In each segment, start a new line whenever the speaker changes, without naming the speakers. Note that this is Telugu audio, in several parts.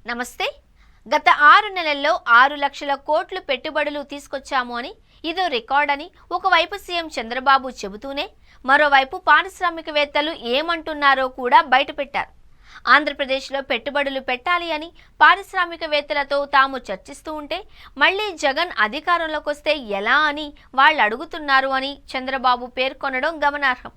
నమస్తే. గత 6 నెలల్లో 6 లక్షల కోట్లు పెట్టుబడులు తీసుకొచ్చాము అని ఇదో రికార్డ్ అని ఒకవైపు సీఎం చంద్రబాబు చెబుతూనే మరోవైపు పారిశ్రామికవేత్తలు ఏమంటున్నారో కూడా బయటపెట్టారు. ఆంధ్రప్రదేశ్లో పెట్టుబడులు పెట్టాలి అని పారిశ్రామికవేత్తలతో తాము చర్చిస్తూ ఉంటే మళ్లీ జగన్ అధికారంలోకి వస్తే ఎలా అని వాళ్ళు అడుగుతున్నారు అని చంద్రబాబు పేర్కొనడం గమనార్హం.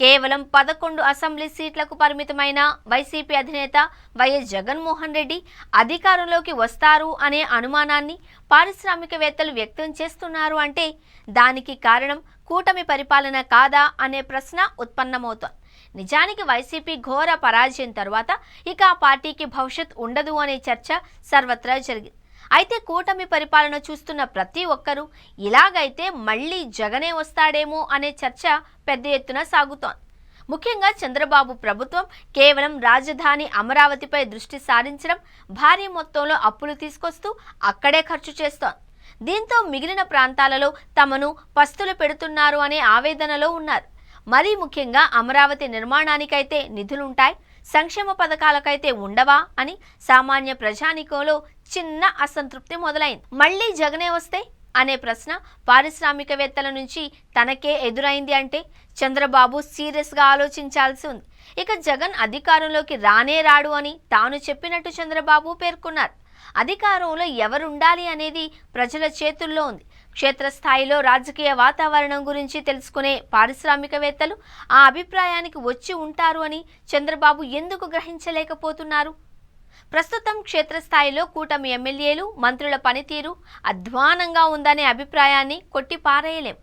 కేవలం 11 అసెంబ్లీ సీట్లకు పరిమితమైన వైసీపీ అధినేత వైఎస్ జగన్మోహన్ రెడ్డి అధికారంలోకి వస్తారు అనే అనుమానాన్ని పారిశ్రామికవేత్తలు వ్యక్తం చేస్తున్నారు. అంటే దానికి కారణం కూటమి పరిపాలన కాదా అనే ప్రశ్న ఉత్పన్నమవుతోంది. నిజానికి వైసీపీ ఘోర పరాజయం తర్వాత ఇక ఆ పార్టీకి భవిష్యత్ ఉండదు అనే చర్చ సర్వత్రా జరిగింది. అయితే కూటమి పరిపాలన చూస్తున్న ప్రతి ఒక్కరూ ఇలాగైతే మళ్లీ జగనే వస్తాడేమో అనే చర్చ పెద్ద ఎత్తున సాగుతోంది. ముఖ్యంగా చంద్రబాబు ప్రభుత్వం కేవలం రాజధాని అమరావతిపై దృష్టి సారించడం, భారీ మొత్తంలో అప్పులు తీసుకొస్తూ అక్కడే ఖర్చు చేస్తోంది. దీంతో మిగిలిన ప్రాంతాలలో తమను పస్తులు పెడుతున్నారు అనే ఆవేదనలో ఉన్నారు. మరీ ముఖ్యంగా అమరావతి నిర్మాణానికైతే నిధులుంటాయి, సంక్షేమ పథకాలకైతే ఉండవా అని సామాన్య ప్రజానికంలో చిన్న అసంతృప్తి మొదలైంది. మళ్లీ జగనే వస్తే అనే ప్రశ్న పారిశ్రామికవేత్తల నుంచి తనకే ఎదురైంది. అంటే చంద్రబాబు సీరియస్గా ఆలోచించాల్సి ఉంది. ఇక జగన్ అధికారంలోకి రానే రాడు అని తాను చెప్పినట్టు చంద్రబాబు పేర్కొన్నారు. అధికారంలో ఎవరుండాలి అనేది ప్రజల చేతుల్లో ఉంది. క్షేత్రస్థాయిలో రాజకీయ వాతావరణం గురించి తెలుసుకునే పారిశ్రామికవేత్తలు ఆ అభిప్రాయానికి వచ్చి ఉంటారు అని చంద్రబాబు ఎందుకు గ్రహించలేకపోతున్నారు? ప్రస్తుతం క్షేత్రస్థాయిలో కూటమి ఎమ్మెల్యేలు, మంత్రుల పనితీరు అధ్వానంగా ఉందనే అభిప్రాయాన్ని కొట్టిపారేయలేం.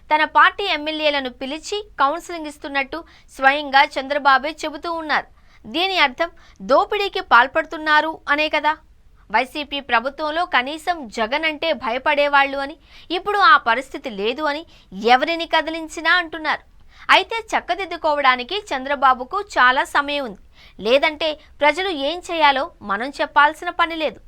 తన పార్టీ ఎమ్మెల్యేలను పిలిచి కౌన్సిలింగ్ ఇస్తున్నట్టు స్వయంగా చంద్రబాబే చెబుతూ ఉన్నారు. దీని అర్థం దోపిడీకి పాల్పడుతున్నారు అనే కదా. వైసీపీ ప్రభుత్వంలో కనీసం జగన్ అంటే భయపడేవాళ్లు అని, ఇప్పుడు ఆ పరిస్థితి లేదు అని ఎవరిని కదిలించినా అంటున్నారు. అయితే చక్కదిద్దుకోవడానికి చంద్రబాబుకు చాలా సమయం ఉంది. లేదంటే ప్రజలు ఏం చేయాలో మనం చెప్పాల్సిన పని లేదు.